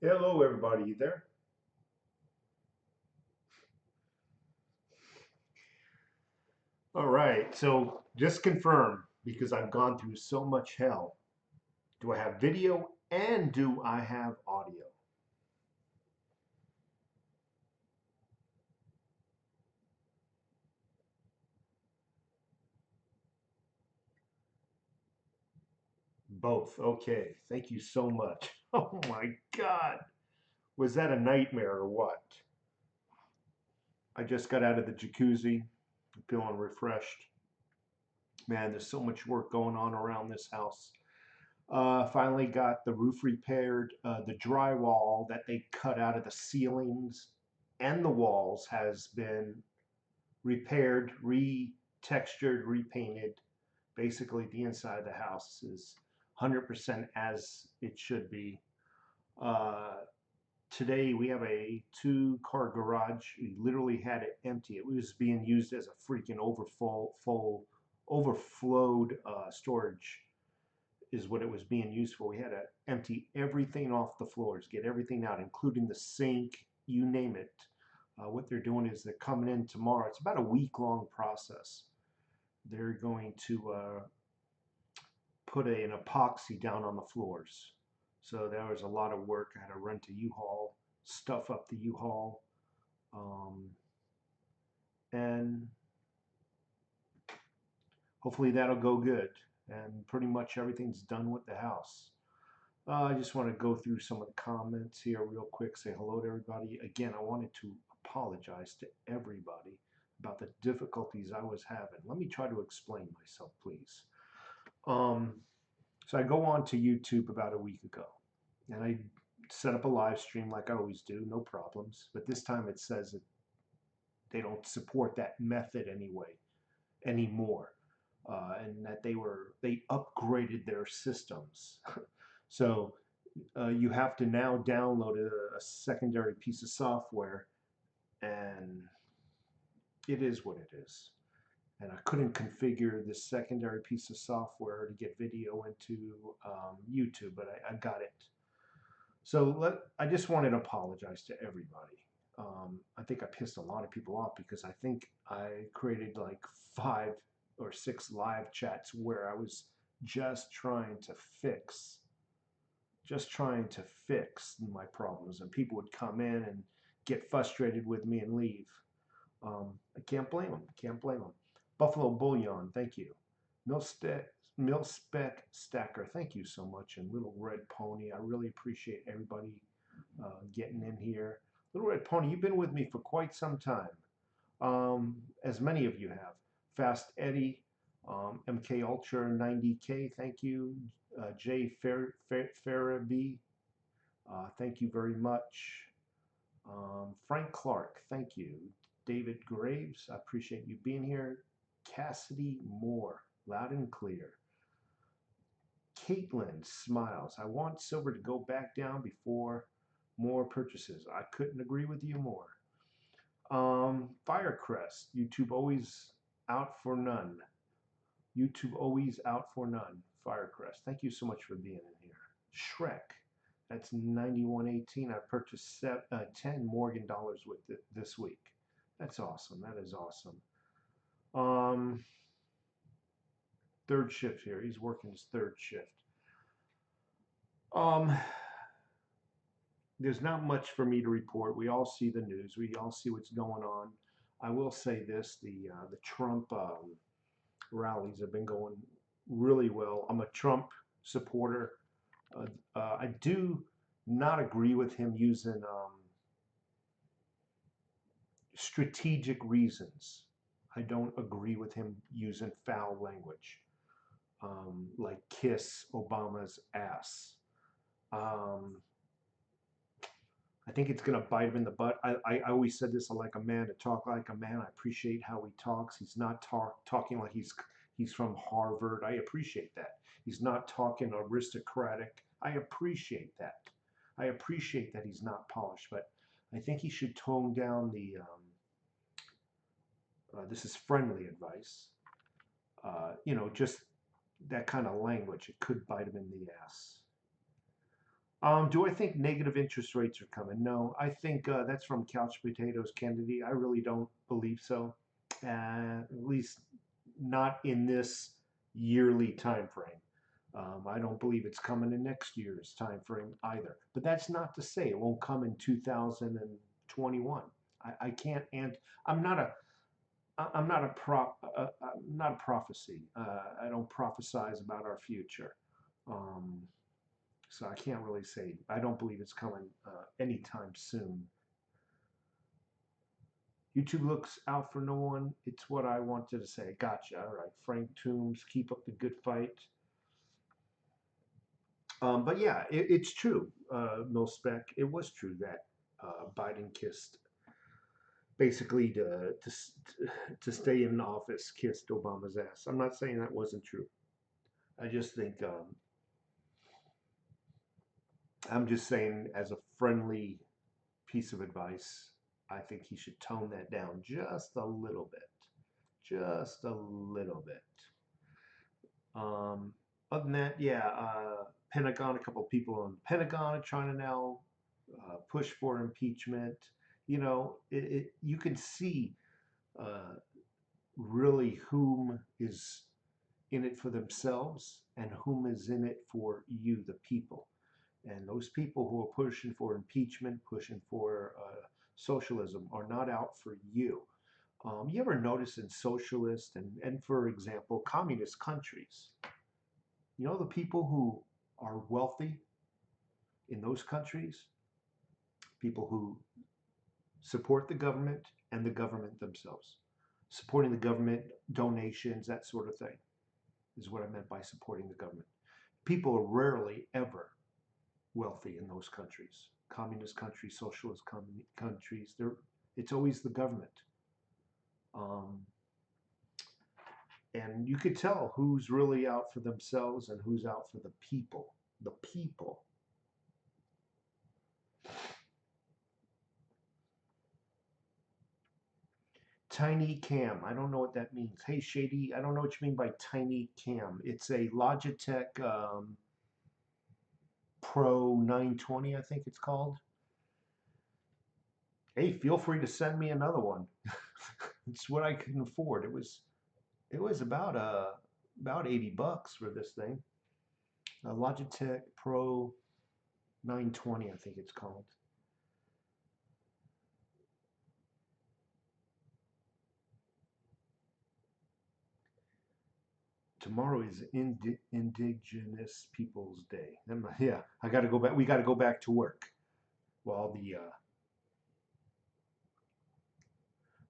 Hello, everybody. You there? All right. So just confirm, because I've gone through so much hell. Do I have video and do I have audio? Both. Okay. Thank you so much. Oh my God. Was that a nightmare or what? I just got out of the jacuzzi. I'm feeling refreshed. Man, there's so much work going on around this house. Finally got the roof repaired. The drywall that they cut out of the ceilings and the walls has been repaired, retextured, repainted. Basically, the inside of the house is 100% as it should be. Uh, Today we have a two-car garage. We literally had it empty. It was being used as a freaking overflowed storage is what it was being used for. We had to empty everything off the floors, get everything out, including the sink, you name it. What they're doing is they're coming in tomorrow. It's about a week-long process. They're going to put an epoxy down on the floors. So there was a lot of work. I had to rent a U-Haul, stuff up the U-Haul, um, and hopefully that'll go good. And pretty much everything's done with the house. I just want to go through some of the comments here real quick, say hello to everybody. Again, I wanted to apologize to everybody about the difficulties I was having. Let me try to explain myself, please. Um, so I go on to YouTube about a week ago, and I set up a live stream like I always do, no problems. But this time it says that they don't support that method anymore, and that they upgraded their systems. So you have to now download a secondary piece of software, and it is what it is. And I couldn't configure this secondary piece of software to get video into YouTube, but I got it. So I just wanted to apologize to everybody. I think I pissed a lot of people off because I think I created like 5 or 6 live chats where I was just trying to fix my problems, and people would come in and get frustrated with me and leave. I can't blame them. Can't blame them. Buffalo Bullion, thank you. Mil Spec Stacker, thank you so much. And Little Red Pony, I really appreciate everybody getting in here. Little Red Pony, you've been with me for quite some time, as many of you have. Fast Eddie, MK Ultra 90K, thank you. Jay Farabee, thank you very much. Frank Clark, thank you. David Graves, I appreciate you being here. Cassidy Moore, loud and clear. Caitlin smiles. I want silver to go back down before more purchases. I couldn't agree with you more. Firecrest, YouTube always out for none. YouTube always out for none. Firecrest, thank you so much for being in here. Shrek, that's 9118. I purchased 10 Morgan dollars with it this week. That's awesome. That is awesome. Third shift here. He's working his third shift. Um, there's not much for me to report. We all see the news. We all see what's going on. I will say this: the Trump rallies have been going really well. I'm a Trump supporter. I do not agree with him using strategic reasons. I don't agree with him using foul language, like kiss Obama's ass. Um, I think it's going to bite him in the butt. I always said this: I like a man to talk like a man. I appreciate how he talks. He's not talking like he's from Harvard. I appreciate that. He's not talking aristocratic. I appreciate that. I appreciate that he's not polished, but I think he should tone down the. This is friendly advice. Just that kind of language. It could bite him in the ass. Do I think negative interest rates are coming? No, I think that's from Couch Potatoes Kennedy. I really don't believe so, at least not in this yearly time frame. I don't believe it's coming in next year's time frame either. But that's not to say it won't come in 2021. I can't, and I'm not a I'm not a I'm not a prophecy. I don't prophesize about our future. Um, so I can't really say. I don't believe it's coming anytime soon. YouTube looks out for no one. It's what I wanted to say. Gotcha. All right. Frank Toombs, keep up the good fight. But yeah, it's true. Spec. It was true that Biden kissed, basically to stay in office, kissed Obama's ass. I'm not saying that wasn't true. I just think I'm just saying, as a friendly piece of advice, I think he should tone that down just a little bit. Just a little bit. Um, Other than that, yeah, Pentagon, a couple of people on the Pentagon are trying to now push for impeachment. You can see uh, really whom is in it for themselves and whom is in it for you, the people. And those people who are pushing for impeachment, pushing for socialism, are not out for you. You ever notice in socialist and, for example, communist countries, the people who are wealthy in those countries, people who support the government and the government themselves. Supporting the government, donations, that sort of thing, is what I meant by supporting the government. People are rarely ever wealthy in those countries. Communist countries, socialist countries, it's always the government. Um, and you could tell who's really out for themselves and who's out for the people. The people. Tiny cam. I don't know what that means. Hey, Shady, I don't know what you mean by tiny cam. It's a Logitech Pro 920, I think it's called. Hey, feel free to send me another one. It's what I can afford. It was about $80 for this thing. A Logitech Pro 920, I think it's called. Tomorrow is Indigenous Peoples Day. Yeah, I got to go back. We got to go back to work. While the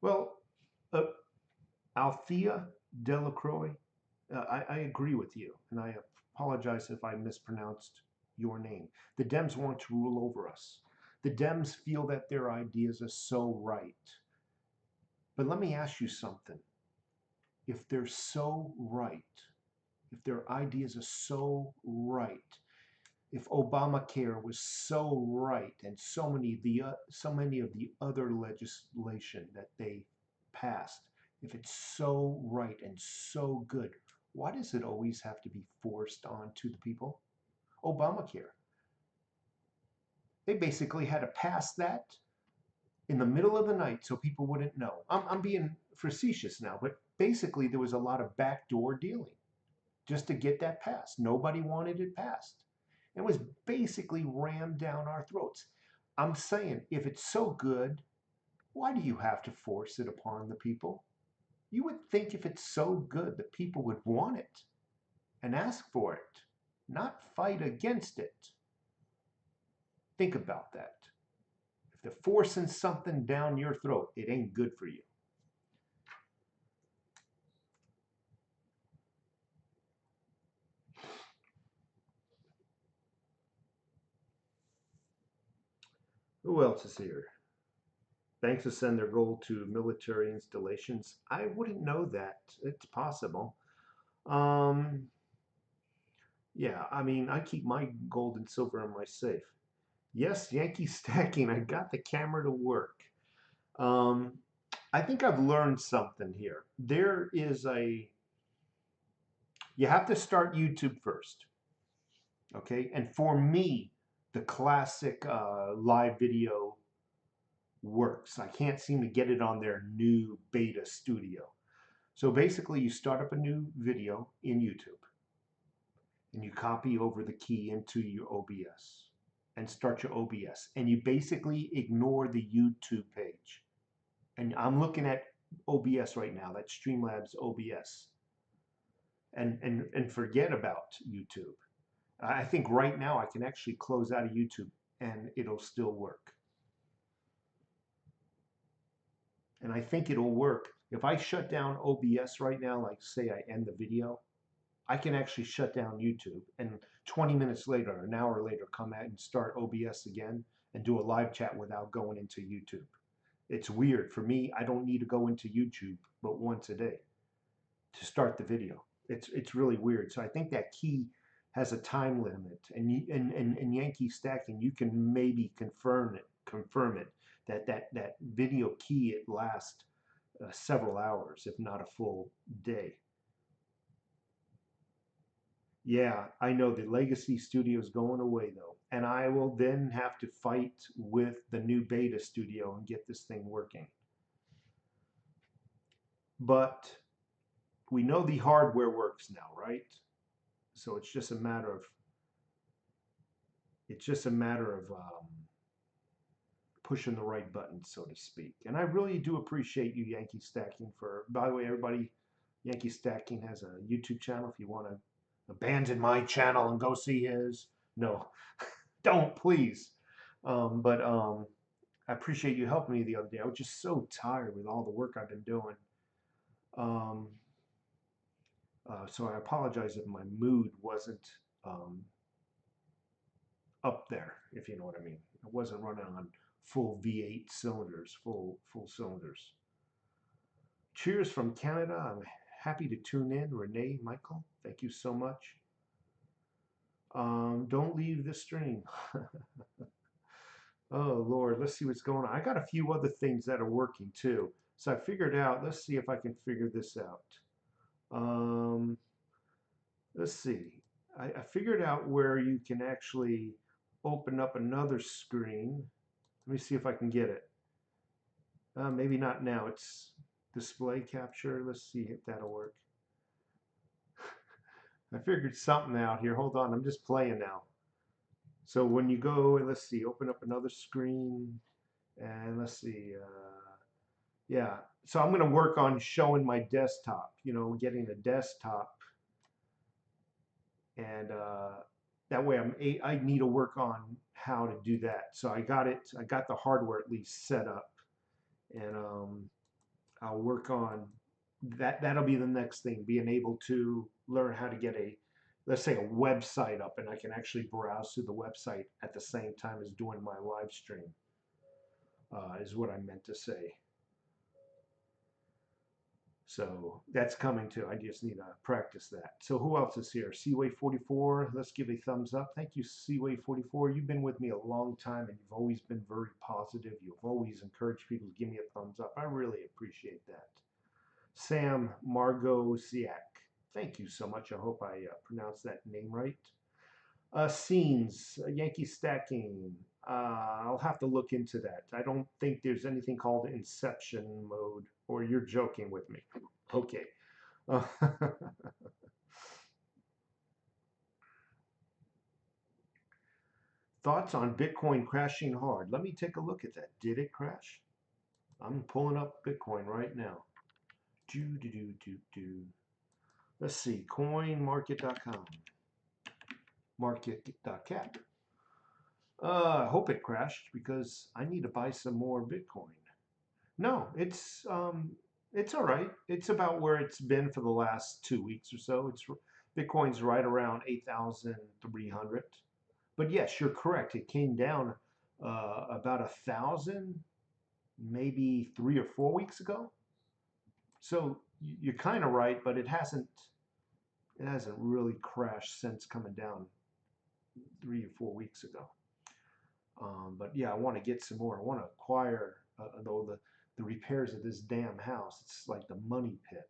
well, uh, Althea Delacroix, I agree with you, and I apologize if I mispronounced your name. The Dems want to rule over us. The Dems feel that their ideas are so right. But let me ask you something. If they're so right, if their ideas are so right, if Obamacare was so right, and so many of the other legislation that they passed, if it's so right and so good, why does it always have to be forced onto the people? Obamacare. They basically had to pass that in the middle of the night so people wouldn't know. I'm being facetious now, but basically there was a lot of backdoor dealing just to get that passed. Nobody wanted it passed. It was basically rammed down our throats. I'm saying, if it's so good, why do you have to force it upon the people? You would think if it's so good, the people would want it and ask for it, not fight against it. Think about that. If they're forcing something down your throat, it ain't good for you. Who else is here? Banks to send their gold to military installations. I wouldn't know that. It's possible. Um, yeah, I mean, I keep my gold and silver in my safe. Yes, Yankee stacking. I got the camera to work. Um, I think I've learned something here. You have to start YouTube first. Okay. And for me, the classic live video works. I can't seem to get it on their new beta studio. So basically you start up a new video in YouTube and you copy over the key into your OBS and start your OBS, and you basically ignore the YouTube page. And I'm looking at OBS right now, that's Streamlabs OBS, and forget about YouTube. I think right now I can actually close out of YouTube and it'll still work. And I think it'll work. If I shut down OBS right now, like say I end the video, I can actually shut down YouTube and 20 minutes later, an hour later, come out and start OBS again and do a live chat without going into YouTube. It's weird. For me, I don't need to go into YouTube but once a day to start the video. It's really weird. So I think that key has a time limit, and in Yankee stacking, you can maybe confirm it that video key, it lasts several hours, if not a full day. Yeah, I know the legacy studio is going away though, and I will then have to fight with the new beta studio and get this thing working. But we know the hardware works now, right? So it's just a matter of pushing the right buttons, so to speak. And I really do appreciate you, Yankee Stacking, for, by the way, everybody, Yankee Stacking has a YouTube channel. If you want to abandon my channel and go see his, no, don't, please. But I appreciate you helping me the other day. I was just so tired with all the work I've been doing. So I apologize if my mood wasn't up there, if you know what I mean. I wasn't running on full V8 cylinders, full cylinders. Cheers from Canada. I'm happy to tune in. Renee, Michael, thank you so much. Don't leave the stream. Oh Lord, let's see what's going on. I got a few other things that are working too. So I figured out, let's see if I can figure this out. Let's see. I figured out where you can actually open up another screen. Let me see if I can get it. Maybe not now. It's display capture. Let's see if that'll work. I figured something out here. Hold on. I'm just playing now. So when you go, and let's see, open up another screen, and let's see. Yeah. So I'm going to work on showing my desktop, you know, getting a desktop. And that way I need to work on how to do that. So I got the hardware at least set up, and I'll work on that. That'll be the next thing, being able to learn how to get let's say a website up, and I can actually browse through the website at the same time as doing my live stream, is what I meant to say. So that's coming too. I just need to practice that. So who else is here? Seaway44, let's give a thumbs up. Thank you, Seaway44. You've been with me a long time, and you've always been very positive. You've always encouraged people to give me a thumbs up. I really appreciate that. Sam Margosiak, thank you so much. I hope I pronounced that name right. Scenes, Yankee Stacking. I'll have to look into that. I don't think there's anything called Inception mode, or you're joking with me. Okay. Thoughts on Bitcoin crashing hard? Let me take a look at that. Did it crash? I'm pulling up Bitcoin right now. Let's see. Coinmarket.com. Market.cap. I hope it crashed because I need to buy some more Bitcoin. No, it's all right. It's about where it's been for the last 2 weeks or so. Bitcoin's right around 8,300. But yes, you're correct. It came down about 1,000, maybe 3 or 4 weeks ago. So you're kind of right, but it hasn't really crashed since coming down 3 or 4 weeks ago. But yeah, I want to get some more. I want to acquire, though the repairs of this damn house, it's like the money pit.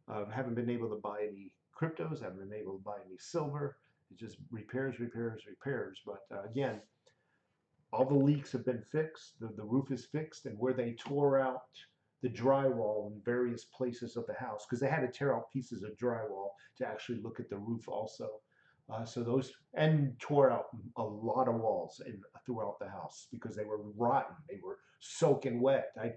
I haven't been able to buy any cryptos. I haven't been able to buy any silver. It's just repairs. But again, all the leaks have been fixed. The roof is fixed, and where they tore out the drywall in various places of the house, because they had to tear out pieces of drywall to actually look at the roof also. So those, and tore out a lot of walls throughout the house because they were rotten. They were soaking wet. I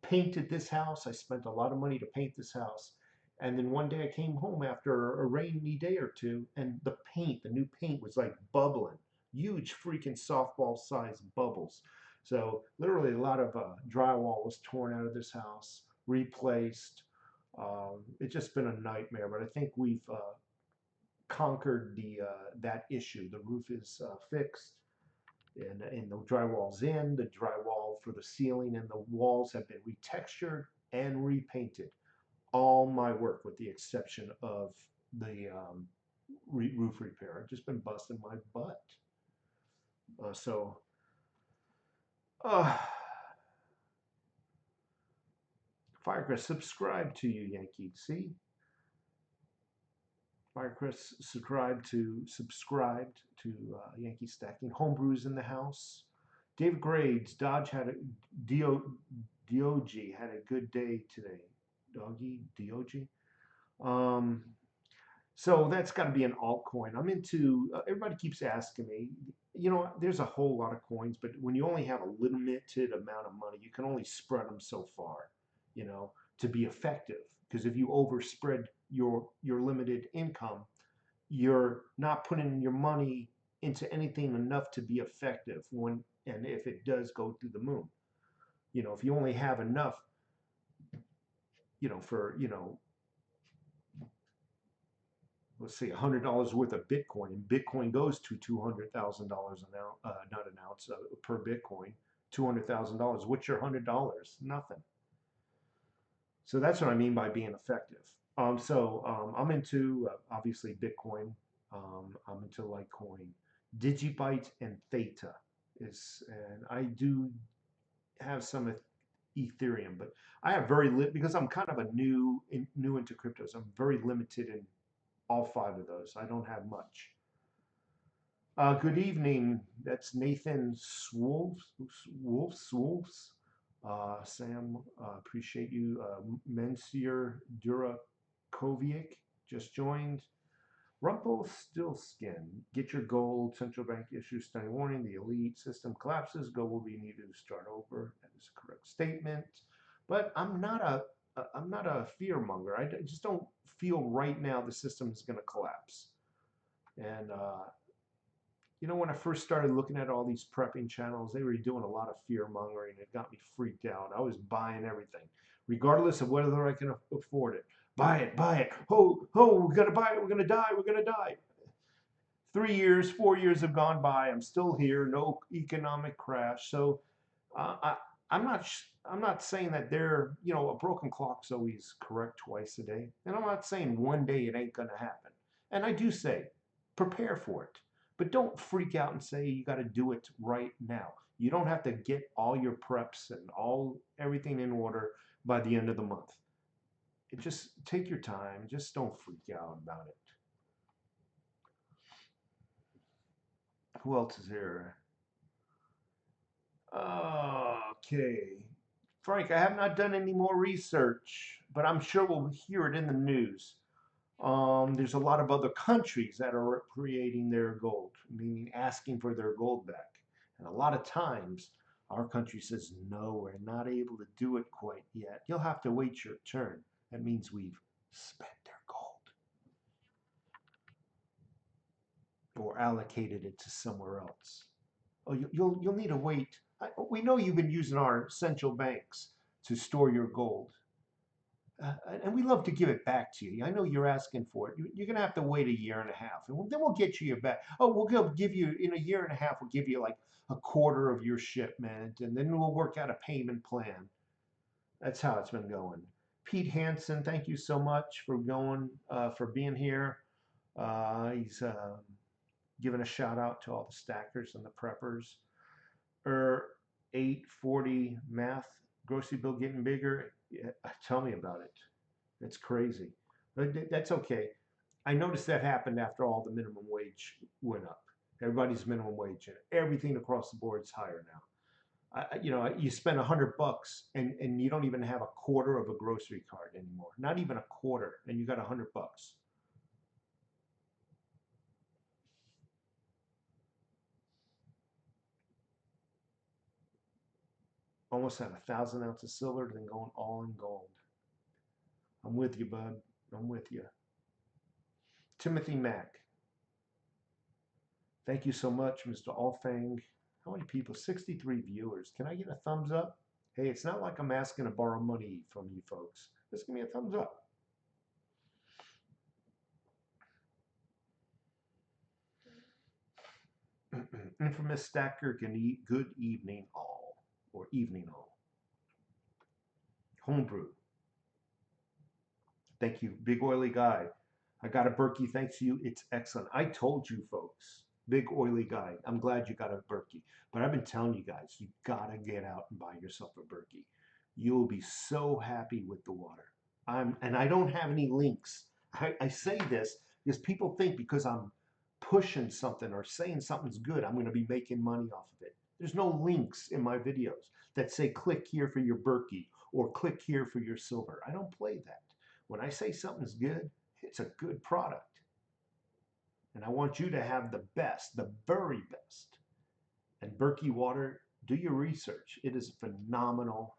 painted this house. I spent a lot of money to paint this house. And then one day I came home after a rainy day or two, and the new paint was like bubbling, huge freaking softball sized bubbles. So literally a lot of drywall was torn out of this house, replaced. It's just been a nightmare, but I think we've conquered that issue. The roof is fixed, and the drywall's in. The drywall for the ceiling and the walls have been retextured and repainted. All my work, with the exception of the roof repair. I've just been busting my butt. Uh, Firecrest, subscribe to you, Yankee. See? Firecrest subscribed to Yankee Stacking. Homebrews in the house. David Grades, Dodge had a DOG had a good day today. DOG. So that's got to be an altcoin. I'm into. Everybody keeps asking me. You know, there's a whole lot of coins, but when you only have a limited amount of money, you can only spread them so far. You know, to be effective. Because if you overspread your limited income, you're not putting your money into anything enough to be effective when and if it does go through the moon. You know, if you only have enough, for, let's say $100 worth of Bitcoin, and Bitcoin goes to $200,000 an ounce, not an ounce, per Bitcoin, $200,000. What's your $100? Nothing. So that's what I mean by being effective. I'm into obviously Bitcoin. I'm into Litecoin, Digibyte, and Theta and I do have some Ethereum, but I have because I'm kind of new into cryptos. I'm very limited in all 5 of those. I don't have much. Good evening. That's Nathan Swolfs. Sam, appreciate you. Mensier Durakovic just joined. Rumpelstiltskin, get your gold. Central bank issues stunning warning. The elite system collapses. Gold will be needed to start over. That is a correct statement. But I'm not a fear monger. I just don't feel right now the system is going to collapse. And when I first started looking at all these prepping channels, they were doing a lot of fear mongering. It got me freaked out. I was buying everything, regardless of whether I can afford it. Buy it, buy it. Oh, we're gonna buy it. We're gonna die. We're gonna die. 3 years, 4 years have gone by. I'm still here. No economic crash. So I'm not saying that a broken clock's always correct twice a day, and I'm not saying one day it ain't gonna happen. And I do say, prepare for it. But don't freak out and say you got to do it right now. You don't have to get all your preps and everything in order by the end of the month. Just take your time. Just don't freak out about it. Who else is here? Okay. Frank, I have not done any more research, but I'm sure we'll hear it in the news. There's a lot of other countries that are creating their gold, meaning asking for their gold back. And a lot of times, our country says, no, we're not able to do it quite yet. You'll have to wait your turn. That means we've spent their gold or allocated it to somewhere else. Oh, you'll need to wait. We know you've been using our central banks to store your gold. And we love to give it back to you. I know you're asking for it. You're going to have to wait a year and a half, and then we'll get you your back. Oh, we'll give you, in a year and a half, we'll give you like a quarter of your shipment, and then we'll work out a payment plan. That's how it's been going. Pete Hansen, thank you so much for for being here. He's giving a shout out to all the stackers and the preppers. 840 math, grocery bill getting bigger. Yeah, tell me about it. It's crazy. But that's okay. I noticed that happened after all the minimum wage went up. Everybody's minimum wage, and everything across the board is higher now. You spend $100 and you don't even have a quarter of a grocery cart anymore. Not even a quarter, and you got $100. Almost had 1,000 ounces of silver, then going all in gold. I'm with you, bud. I'm with you. Timothy Mack. Thank you so much, Mr. Alfang. How many people? 63 viewers. Can I get a thumbs up? Hey, it's not like I'm asking to borrow money from you folks. Just give me a thumbs up. Infamous Stacker can eat. Good evening all. Or evening all. Homebrew. Thank you. Big Oily Guy. I got a Berkey thanks to you. It's excellent. I told you folks. Big Oily Guy. I'm glad you got a Berkey. But I've been telling you guys, you gotta get out and buy yourself a Berkey. You'll be so happy with the water. And I don't have any links. I say this because people think because I'm pushing something or saying something's good, I'm going to be making money off of it. There's no links in my videos that say click here for your Berkey or click here for your silver. I don't play that. When I say something's good, it's a good product. And I want you to have the best, the very best. And Berkey water, do your research. It is a phenomenal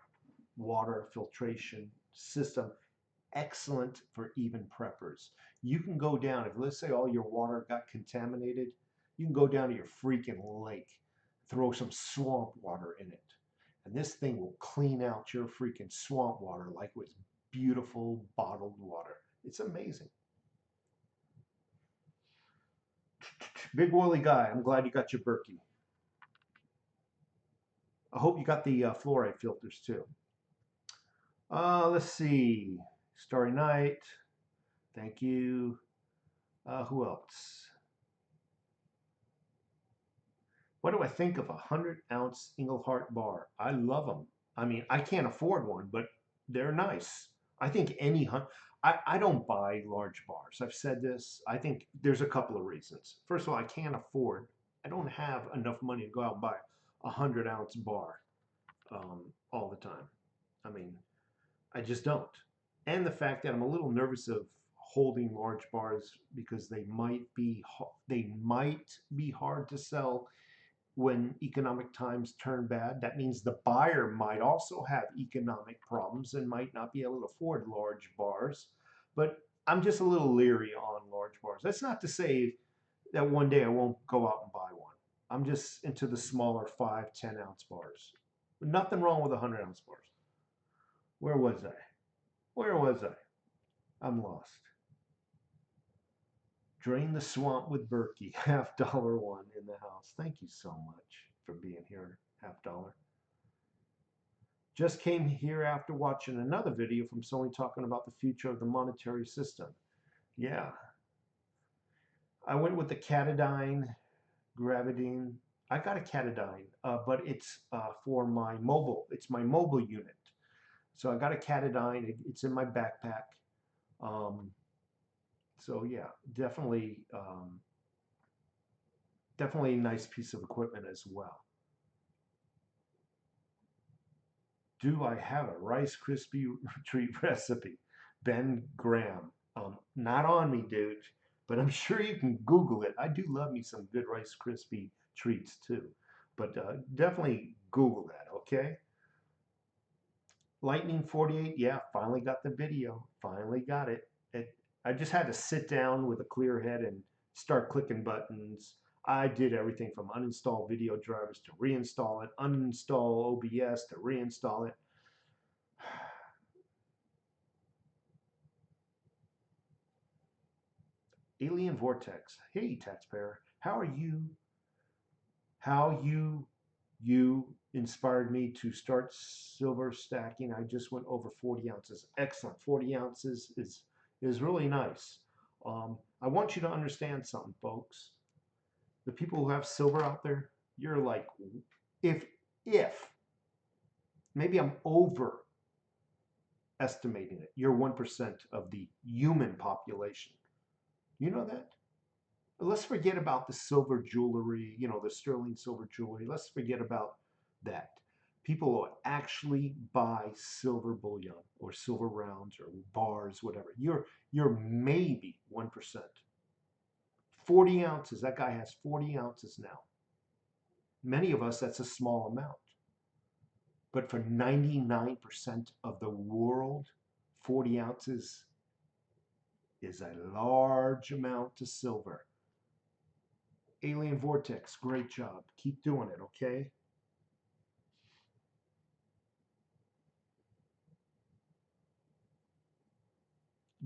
water filtration system, excellent for even preppers. You can go down, if let's say all your water got contaminated, you can go down to your freaking lake, throw some swamp water in it. And this thing will clean out your freaking swamp water like with beautiful bottled water. It's amazing. Big Oily Guy, I'm glad you got your Berkey. I hope you got the fluoride filters too. Let's see. Starry Night. Thank you. Who else? What do I think of a 100-ounce Engelhart bar? I love them. I mean, I can't afford one, but they're nice. I think I don't buy large bars. I've said this. I think there's a couple of reasons. First of all, I don't have enough money to go out and buy a 100-ounce bar all the time. I mean, I just don't. And the fact that I'm a little nervous of holding large bars because they might be hard to sell when economic times turn bad. That means the buyer might also have economic problems and might not be able to afford large bars. But I'm just a little leery on large bars. That's not to say that one day I won't go out and buy one. I'm just into the smaller 5, 10-ounce bars. Nothing wrong with 100-ounce bars. Where was I? Where was I? I'm lost. Drain the swamp with Berkey. $50 one in the house. Thank you so much for being here. $50. Just came here after watching another video from Sony talking about the future of the monetary system. Yeah. I went with the Catadine, Gravidine. I got a Catadine, but it's for my mobile. It's my mobile unit. So I got a Catadine. It's in my backpack. So yeah, definitely a nice piece of equipment as well. Do I have a Rice Krispie treat recipe? Ben Graham. Not on me, dude, but I'm sure you can Google it. I do love me some good Rice Krispie treats too, but definitely Google that, okay? Lightning 48, yeah, finally got the video. Finally got it. I just had to sit down with a clear head and start clicking buttons. I did everything from uninstall video drivers to reinstall it, uninstall OBS to reinstall it. Alien Vortex. Hey, taxpayer. How you inspired me to start silver stacking. I just went over 40 ounces. Excellent. 40 ounces is really nice. I want you to understand something, folks. The people who have silver out there, you're like, if maybe I'm overestimating it, you're 1% of the human population. You know that? Let's forget about the silver jewelry, the sterling silver jewelry. Let's forget about that. People will actually buy silver bullion or silver rounds or bars, whatever. You're maybe 1%. 40 ounces. That guy has 40 ounces now. Many of us, that's a small amount. But for 99% of the world, 40 ounces is a large amount of silver. Alien Vortex, great job. Keep doing it, okay?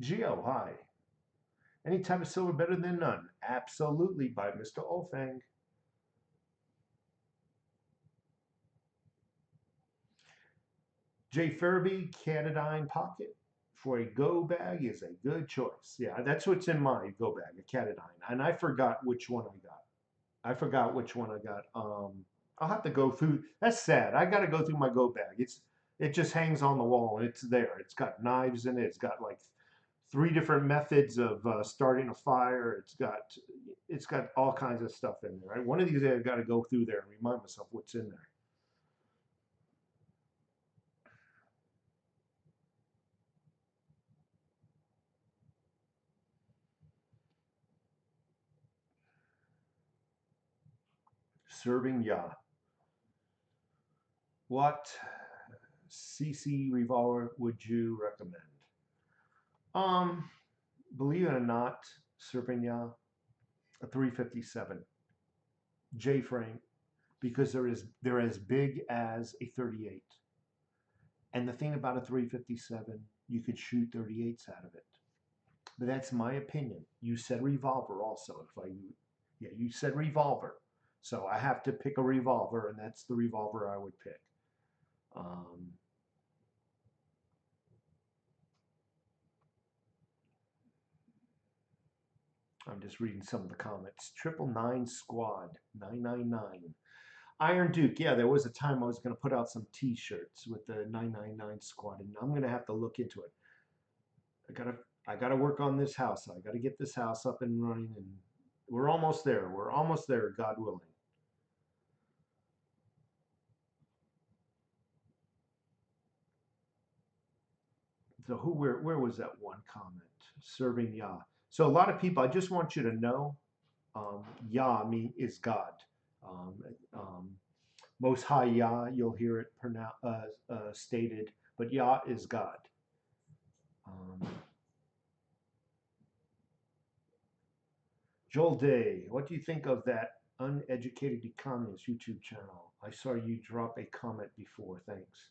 Geo, hi. Any type of silver better than none? Absolutely, by Mr. Olfang. J. Furby, Catadine Pocket for a go bag is a good choice. Yeah, that's what's in my go bag, a Catadine. And I forgot which one I got. I forgot which one I got. I'll have to go through. That's sad. I got to go through my go bag. It just hangs on the wall and it's there. It's got knives in it. It's got like three different methods of starting a fire. It's got all kinds of stuff in there. Right? One of these days I got to go through there and remind myself what's in there. Serving ya. What CC revolver would you recommend? Um, Believe it or not, serving ya, a 357 J frame because they're as big as a 38. And the thing about a 357, you could shoot 38s out of it. But that's my opinion. You said revolver also. Yeah, you said revolver. So I have to pick a revolver, and that's the revolver I would pick. Um, I'm just reading some of the comments. 999 Squad 999. Iron Duke. Yeah, there was a time I was going to put out some T-shirts with the 999 Squad, and I'm going to have to look into it. I gotta work on this house. I gotta get this house up and running, and we're almost there. We're almost there, God willing. So where was that one comment? Serving Yah. So a lot of people, I just want you to know, Yah is God. Um, um, Most High Yah, you'll hear it stated, but Yah is God. Um, Joel Day, what do you think of that uneducated economist YouTube channel? I saw you drop a comment before. Thanks.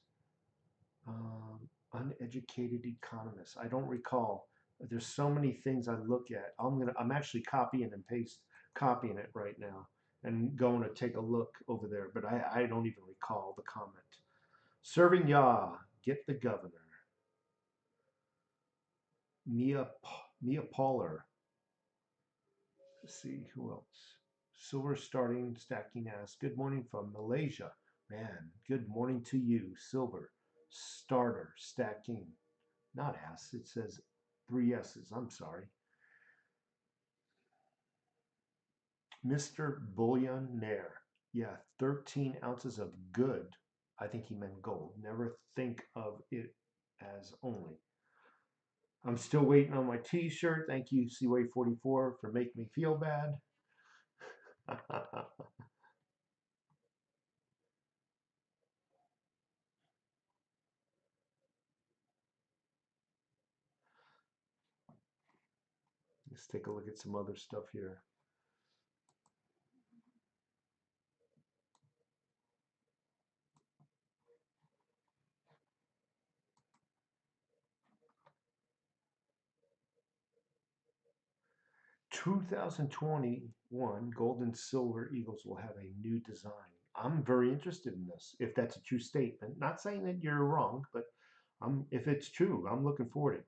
Uneducated economist. I don't recall. There's so many things I look at. I'm actually copying it right now and going to take a look over there, but I don't even recall the comment. Serving Yah, get the governor. Mia Mia Pauler. Let's see who else. Silver starting stacking ass. Good morning from Malaysia. Man, good morning to you, Silver. Starter stacking. Not ass. It says three S's. I'm sorry. Mr. Billionaire. Yeah, 13 ounces of good. I think he meant gold. Never think of it as only. I'm still waiting on my t-shirt. Thank you, Seaway44, for making me feel bad. Let's take a look at some other stuff here. 2021 Gold and Silver Eagles will have a new design. I'm very interested in this, if that's a true statement. Not saying that you're wrong, but if it's true, I'm looking forward to it.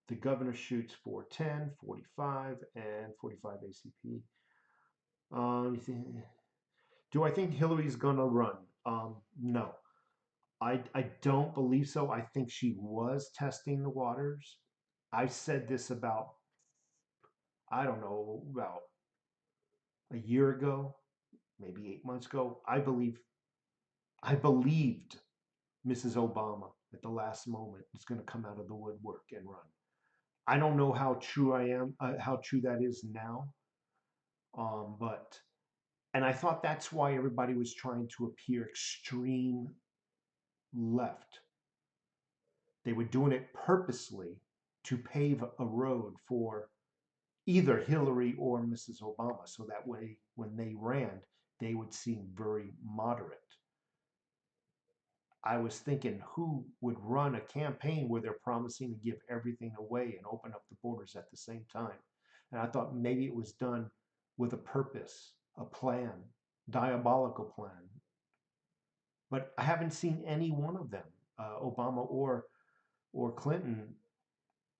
The governor shoots 410, 45, and 45 ACP. Um, do I think Hillary's gonna run? No, I don't believe so. I think she was testing the waters. I've said this about I don't know, about a year ago, maybe 8 months ago, I believed Mrs. Obama at the last moment is going to come out of the woodwork and run. I don't know how true that is now, but and I thought that's why everybody was trying to appear extreme left. They were doing it purposely to pave a road for either Hillary or Mrs. Obama, so that way when they ran, they would seem very moderate. I was thinking, who would run a campaign where they're promising to give everything away and open up the borders at the same time? And I thought maybe it was done with a purpose, a plan, diabolical plan. But I haven't seen any one of them, Obama or Clinton,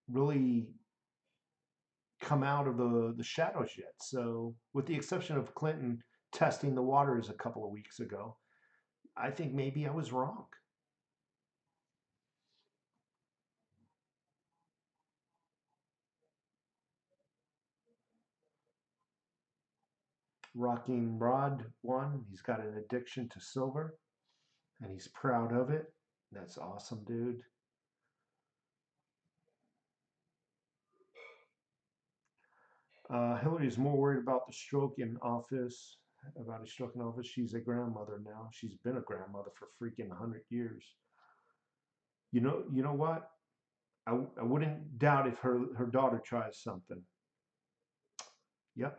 really come out of the shadows yet. So, with the exception of Clinton testing the waters a couple of weeks ago, I think maybe I was wrong. Rocking Rod won. He's got an addiction to silver, and he's proud of it. That's awesome, dude. Hillary is more worried about the stroke in office, about a stroke in office. She's a grandmother now. She's been a grandmother for freaking 100 years. You know what? I wouldn't doubt if her daughter tries something. Yep.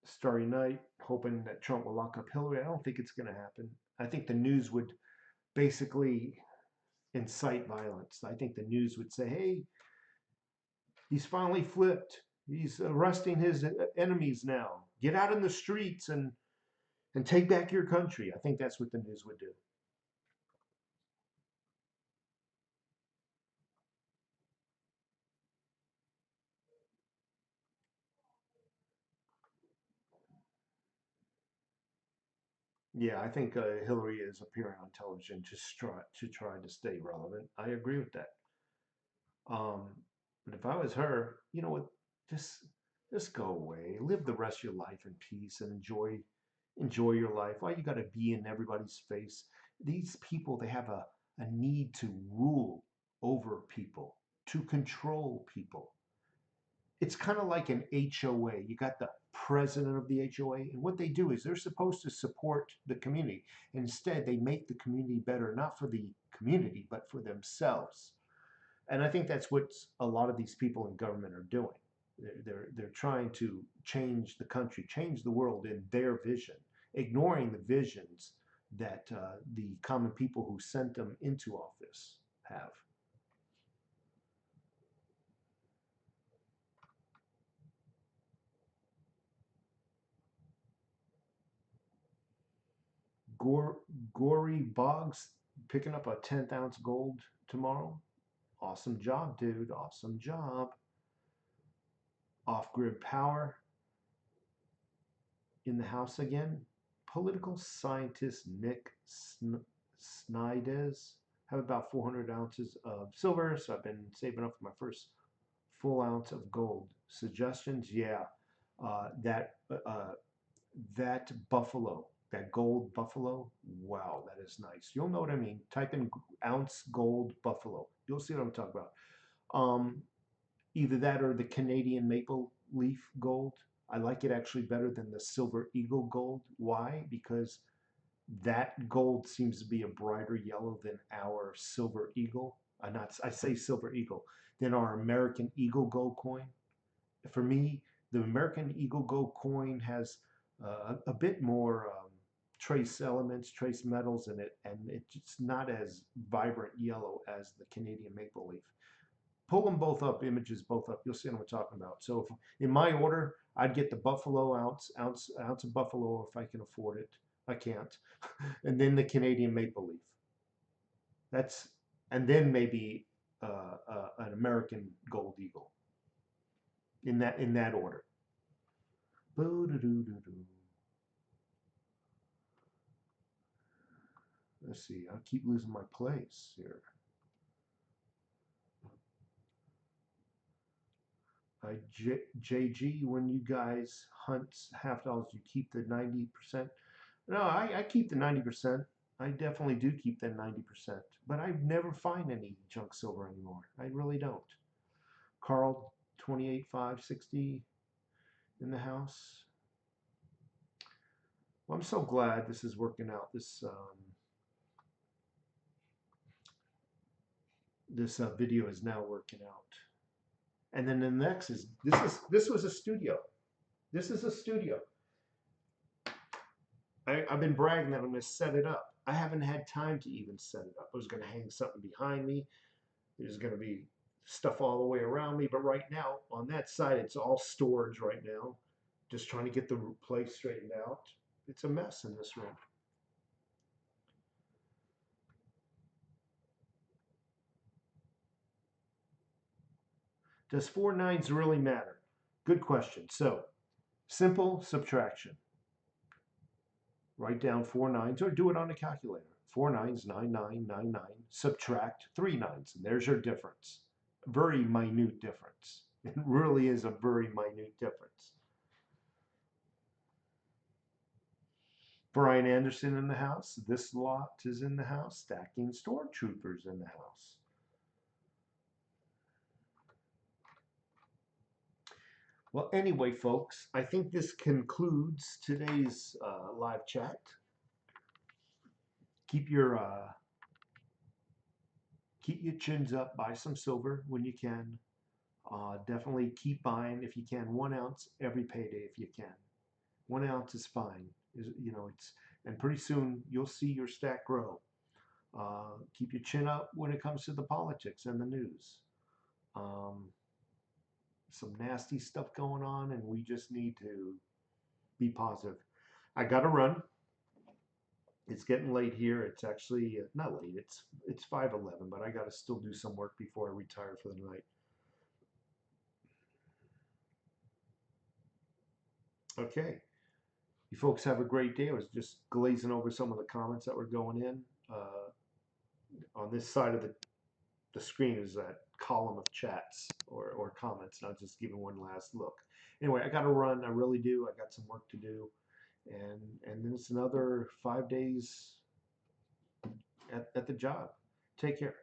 Starry night, hoping that Trump will lock up Hillary. I don't think it's going to happen. I think the news would basically incite violence. I think the news would say, hey, he's finally flipped. He's arresting his enemies now. Get out in the streets and take back your country. I think that's what the news would do. Yeah, I think Hillary is appearing on television to try to stay relevant. I agree with that. Um, but if I was her, you know what? Just just go away. Live the rest of your life in peace and enjoy your life. Why you got to be in everybody's face? These people, they have a need to rule over people, to control people. It's kind of like an HOA. You got the president of the HOA, and what they do is they're supposed to support the community. Instead, they make the community better, not for the community, but for themselves. And I think that's what a lot of these people in government are doing. They're trying to change the country, change the world in their vision, ignoring the visions that the common people who sent them into office have. Gore, Gory Boggs picking up a 10th ounce gold tomorrow. Awesome job, dude. Awesome job. Off grid power in the house again. Political scientist Nick Snides have about 400 ounces of silver, so I've been saving up for my first full ounce of gold. Suggestions? Yeah, that that buffalo, that gold buffalo. Wow, that is nice. You'll know what I mean. Type in ounce gold buffalo. You'll see what I'm talking about. Um, Either that or the Canadian maple leaf gold. I like it actually better than the silver eagle gold. Why? Because that gold seems to be a brighter yellow than our silver eagle. I say silver eagle, than our American Eagle gold coin. For me, the American Eagle gold coin has a bit more trace elements, trace metals in it, and it's not as vibrant yellow as the Canadian maple leaf. Pull them both up, images both up. You'll see what I'm talking about. So if, in my order, I'd get the buffalo ounce of buffalo if I can afford it. I can't, and then the Canadian maple leaf. That's and then maybe an American gold eagle in that order. Let's see. I keep losing my place here. JG, when you guys hunt half dollars, you keep the 90%. No, I keep the 90%. I definitely do keep the 90%. But I never find any junk silver anymore. I really don't. Carl, 28,560 in the house. Well, I'm so glad this is working out. This video is now working out. And then the next is this was a studio. This is a studio. I've been bragging that I'm going to set it up. I haven't had time to even set it up. I was going to hang something behind me. There's going to be stuff all the way around me. But right now, on that side, it's all storage right now. Just trying to get the place straightened out. It's a mess in this room. Does 4 nines really matter? Good question. So, simple subtraction. Write down 4 nines or do it on a calculator. 4 nines, 9999. Subtract 3 nines, and there's your difference. Very minute difference. It really is a very minute difference. Brian Anderson in the house. This lot is in the house. Stacking Stormtroopers in the house. Well, anyway, folks, I think this concludes today's live chat. Keep your chins up. Buy some silver when you can. Definitely keep buying if you can. 1 ounce every payday if you can. 1 ounce is fine. And pretty soon you'll see your stack grow. Keep your chin up when it comes to the politics and the news. Some nasty stuff going on, and we just need to be positive. I got to run. It's getting late here. It's actually not late. It's 5:11, but I got to still do some work before I retire for the night. Okay. You folks have a great day. I was just glazing over some of the comments that were going in. On this side of the screen is that column of chats or comments, and I'll just give it one last look. Anyway, I got to run. I really do. I got some work to do. And then it's another 5 days at the job. Take care.